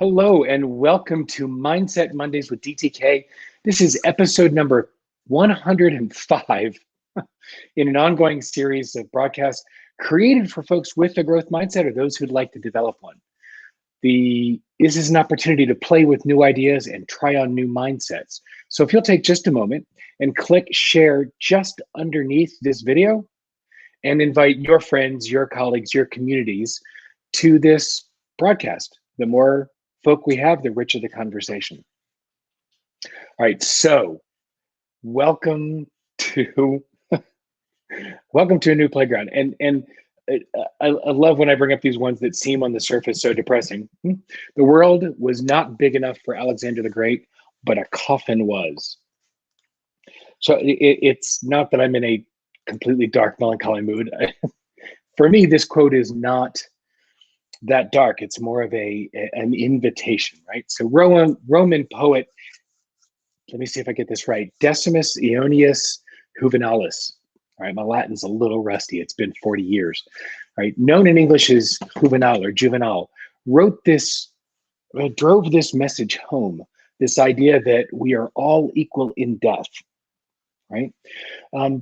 Hello and welcome to Mindset Mondays with DTK. This is episode number 105 in an ongoing series of broadcasts created for folks with a growth mindset or those who'd like to develop one. This is an opportunity to play with new ideas and try on new mindsets. So if you'll take just a moment and click share just underneath this video and invite your friends, your colleagues, your communities to this broadcast. The more folk we have, the richer the conversation. All right, so welcome to a new playground. And I love when I bring up these ones that seem on the surface so depressing. The world was not big enough for Alexander the Great, but a coffin was. So it's not that I'm in a completely dark, melancholy mood. For me, this quote is not that dark. It's more of an invitation, right? So Roman poet, let me see if I get this right, Decimus Iūnius Iuvenālis. All right, my Latin's a little rusty. It's been 40 years, right? Known in English as Juvenal or Juvenal, drove this message home, this idea that we are all equal in death, right?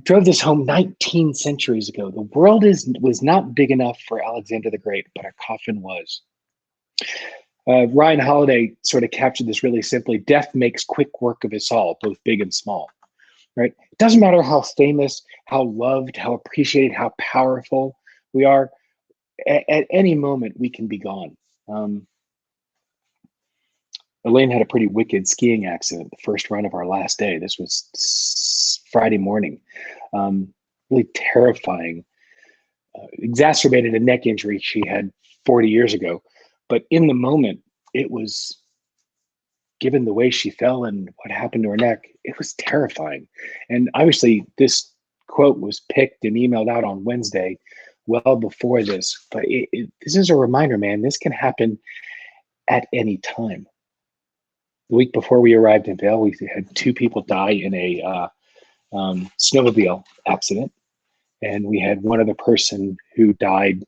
Drove this home 19 centuries ago. The world was not big enough for Alexander the Great, but a coffin was. Ryan Holliday sort of captured this really simply. Death makes quick work of us all, both big and small, right? It doesn't matter how famous, how loved, how appreciated, how powerful we are. At any moment, we can be gone. Elaine had a pretty wicked skiing accident the first run of our last day. This was Friday morning. Really terrifying. Exacerbated a neck injury she had 40 years ago. But in the moment, it was, given the way she fell and what happened to her neck, it was terrifying. And obviously, this quote was picked and emailed out on Wednesday, well before this. But this is a reminder, man, this can happen at any time. The week before we arrived in Vail, we had 2 people die in a snowmobile accident. And we had one other person who died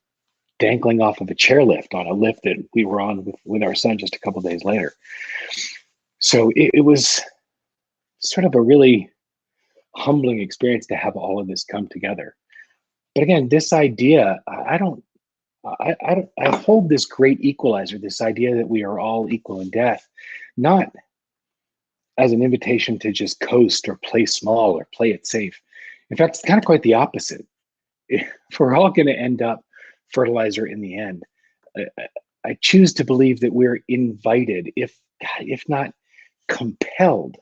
dangling off of a chairlift on a lift that we were on with our son just a couple of days later. So it was sort of a really humbling experience to have all of this come together. But again, this idea, I hold this great equalizer, this idea that we are all equal in death, not as an invitation to just coast or play small or play it safe. In fact, it's kind of quite the opposite. If we're all going to end up fertilizer in the end, I choose to believe that we're invited, if not compelled,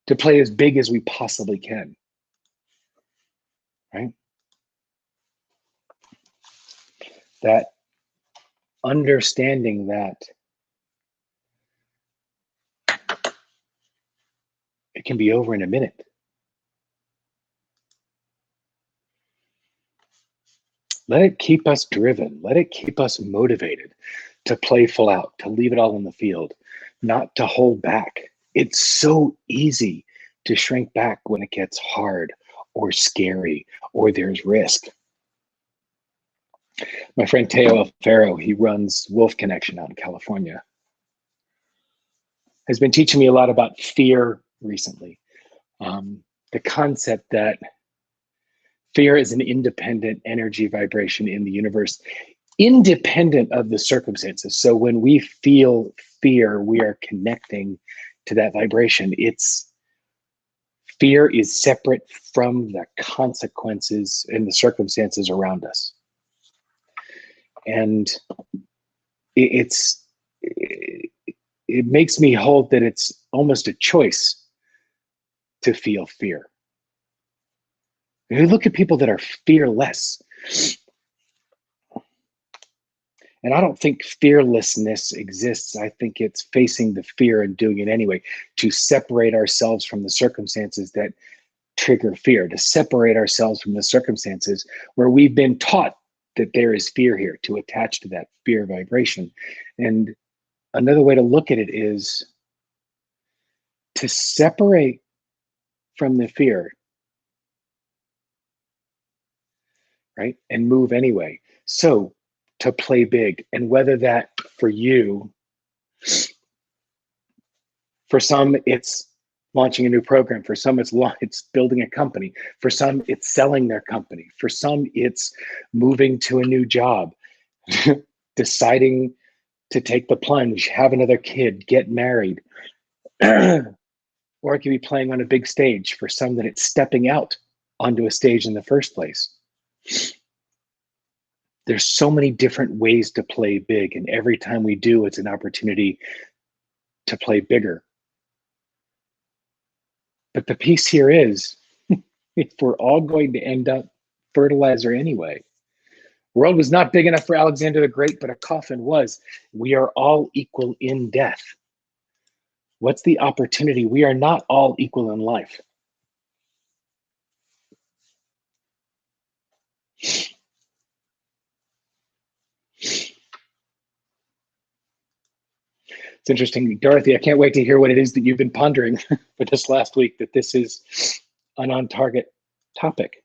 to play as big as we possibly can, right? That understanding that it can be over in a minute. Let it keep us driven. Let it keep us motivated to play full out, to leave it all on the field, not to hold back. It's so easy to shrink back when it gets hard or scary or there's risk. My friend Teo Alfaro, he runs Wolf Connection out in California, has been teaching me a lot about fear recently. The concept that fear is an independent energy vibration in the universe, independent of the circumstances. So when we feel fear, we are connecting to that vibration. Fear is separate from the consequences and the circumstances around us. And it makes me hold that it's almost a choice to feel fear. You look at people that are fearless. And I don't think fearlessness exists. I think it's facing the fear and doing it anyway, to separate ourselves from the circumstances that trigger fear, to separate ourselves from the circumstances where we've been taught that there is fear here, to attach to that fear vibration. And another way to look at it is to separate from the fear, right? And move anyway. So to play big, and whether that for you For some, it's launching a new program. For some, it's building a company. For some, it's selling their company. For some, it's moving to a new job, deciding to take the plunge, have another kid, get married. Or it could be playing on a big stage. For some, that it's stepping out onto a stage in the first place. There's so many different ways to play big, and every time we do, it's an opportunity to play bigger. But the piece here is, if we're all going to end up fertilizer anyway, the world was not big enough for Alexander the Great, but a coffin was. We are all equal in death. What's the opportunity? We are not all equal in life. It's interesting, Dorothy, I can't wait to hear what it is that you've been pondering for this last week, that this is an on-target topic.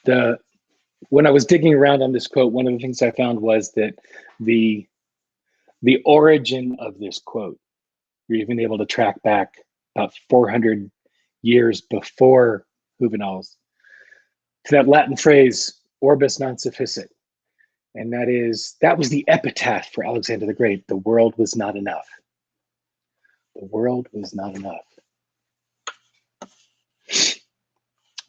When I was digging around on this quote, one of the things I found was that the origin of this quote, you're even able to track back about 400 years before Juvenal's, to that Latin phrase, orbis non sufficit. And that was the epitaph for Alexander the Great. The world was not enough. The world was not enough.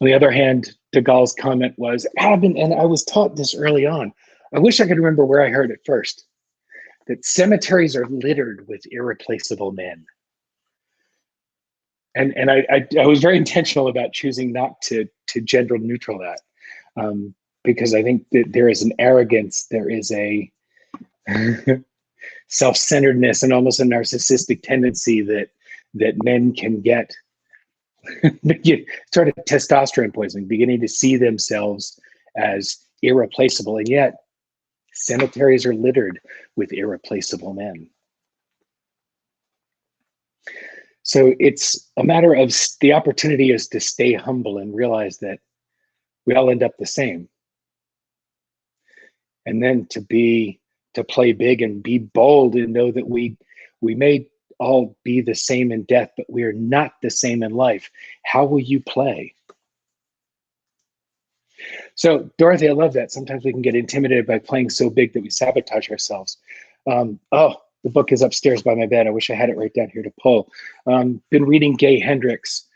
On the other hand, de Gaulle's comment was, and I was taught this early on, I wish I could remember where I heard it first, that cemeteries are littered with irreplaceable men. And I was very intentional about choosing not to gender neutral that, because I think that there is an arrogance, there is a self-centeredness and almost a narcissistic tendency that men can get sort of testosterone poisoning, beginning to see themselves as irreplaceable. And yet cemeteries are littered with irreplaceable men. So it's a matter of, the opportunity is to stay humble and realize that we all end up the same. And then to play big and be bold and know that we may all be the same in death, but we are not the same in life. How will you play? So, Dorothy, I love that. Sometimes we can get intimidated by playing so big that we sabotage ourselves. The book is upstairs by my bed. I wish I had it right down here to pull. Been reading Gay Hendricks,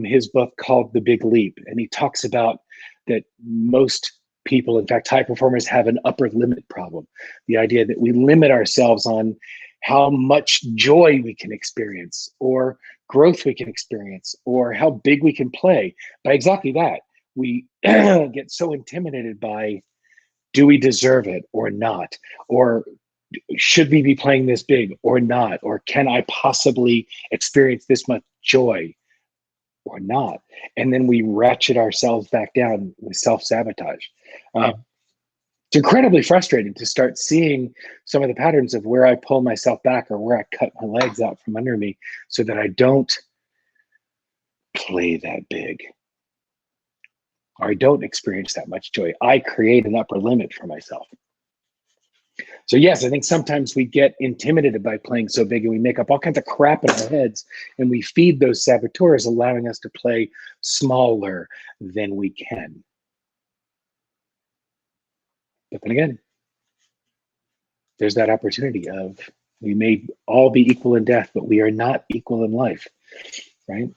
his book called The Big Leap. And he talks about that most people, in fact, high performers, have an upper limit problem. The idea that we limit ourselves on how much joy we can experience, or growth we can experience, or how big we can play. By exactly that, we get so intimidated by, do we deserve it or not? Or should we be playing this big or not? Or can I possibly experience this much joy or not? And then we ratchet ourselves back down with self-sabotage. It's incredibly frustrating to start seeing some of the patterns of where I pull myself back or where I cut my legs out from under me so that I don't play that big, or I don't experience that much joy. I create an upper limit for myself. So yes, I think sometimes we get intimidated by playing so big and we make up all kinds of crap in our heads and we feed those saboteurs, allowing us to play smaller than we can. But then again, there's that opportunity of, we may all be equal in death, but we are not equal in life, right?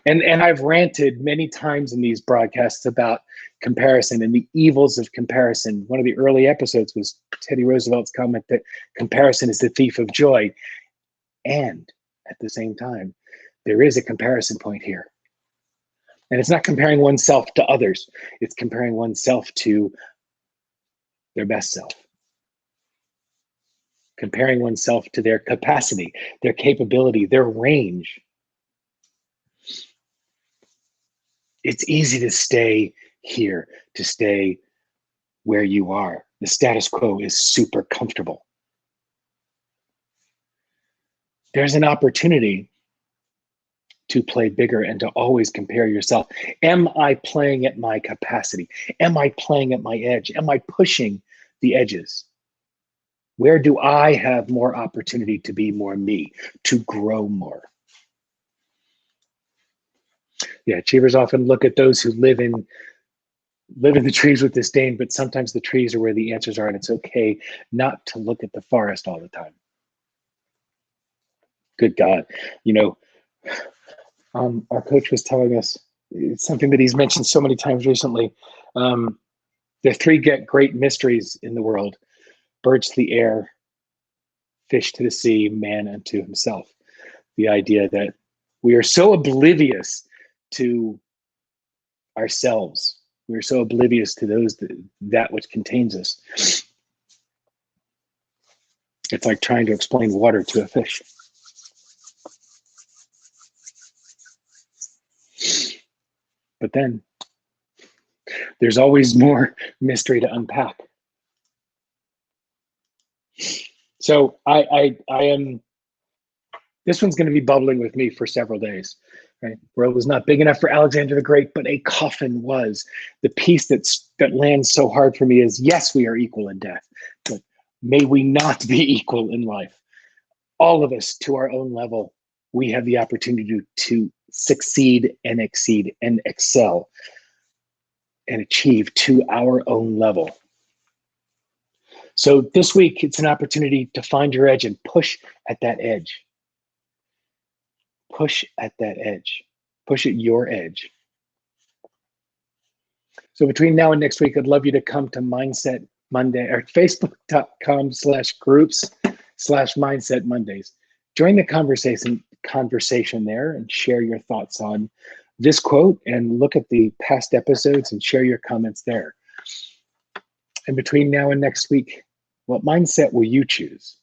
And I've ranted many times in these broadcasts about comparison and the evils of comparison. One of the early episodes was Teddy Roosevelt's comment that comparison is the thief of joy. And at the same time, there is a comparison point here. And it's not comparing oneself to others. It's comparing oneself to their best self. Comparing oneself to their capacity, their capability, their range. It's easy to stay here, to stay where you are. The status quo is super comfortable. There's an opportunity to play bigger and to always compare yourself. Am I playing at my capacity? Am I playing at my edge? Am I pushing the edges. Where do I have more opportunity to be more me, to grow more? Yeah, achievers often look at those who live in the trees with disdain, but sometimes the trees are where the answers are, and it's okay not to look at the forest all the time. Good God. You know, our coach was telling us, it's something that he's mentioned so many times recently. There are three great mysteries in the world: birds to the air, fish to the sea, man unto himself. The idea that we are so oblivious to ourselves. We are so oblivious to that which contains us. It's like trying to explain water to a fish. But then there's always more mystery to unpack. So I am, this one's going to be bubbling with me for several days. Right? The world was not big enough for Alexander the Great, but a coffin was. The piece that lands so hard for me is, yes, we are equal in death, but may we not be equal in life. All of us, to our own level, we have the opportunity to succeed and exceed and excel and achieve to our own level. So this week, it's an opportunity to find your edge and push at that edge. Push at that edge. Push at your edge. So between now and next week, I'd love you to come to Mindset Monday or facebook.com/groups/Mindset Mondays. Join the conversation there and share your thoughts on this quote and look at the past episodes and share your comments there. And between now and next week, what mindset will you choose?